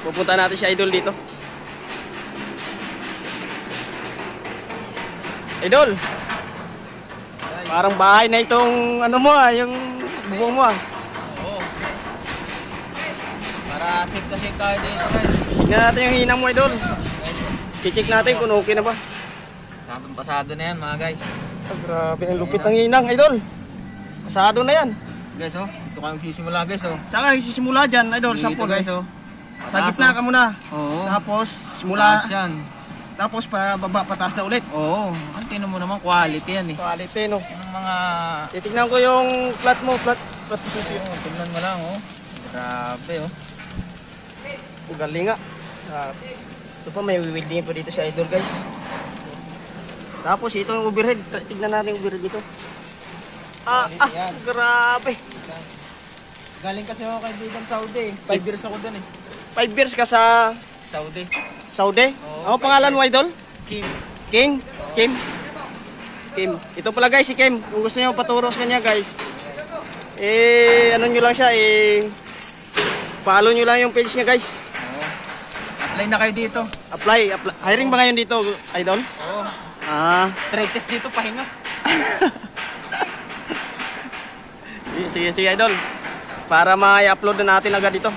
Pupunta natin si Idol dito. Idol, parang bahay na itong ano mo yung bubong mo Oo. Para safe na safe tayo dito guys. Tignan natin yung hinang mo, Idol. Guys, I-check natin kung okay na ba. sabong pasado na yan mga guys. Grabe, ang lupit ng hinang, Idol. Pasado na yan. Guys ito kayong sisimula guys Saan ka nagsisimula dyan, Idol? Saan Dito po guys Sa gitna ka muna. Oo. Tapos, simula. Taas yan. Tapos, pababa, pataas na ulit. Oo. Ang tinan mo naman quality yan eh. Quality, no? Yung mga... Titignan ko yung flat mo, flat position. tingnan mo lang Grabe Galing nga. Ito pa, may welding pa dito sa Idol, guys. Tapos, ito yung overhead. Tignan natin yung overhead dito. Quality yan. Grabe. Galing kasi ako kaibigan Saudi 5 years ako dun 5 years ka sa Saudi. Ano pangalan mo, Idol? Kim. King? Kim? Kim. Ito pala guys, si Kim. Kung gusto niyo paturo sa kanya guys, ano nyo lang siya, follow nyo lang yung page niya guys. Apply na kayo dito. Apply. Hiring ba ngayon dito, Idol? Oo. Trade test dito pahinga. Sige, Idol. Para ma-upload na natin agad ito.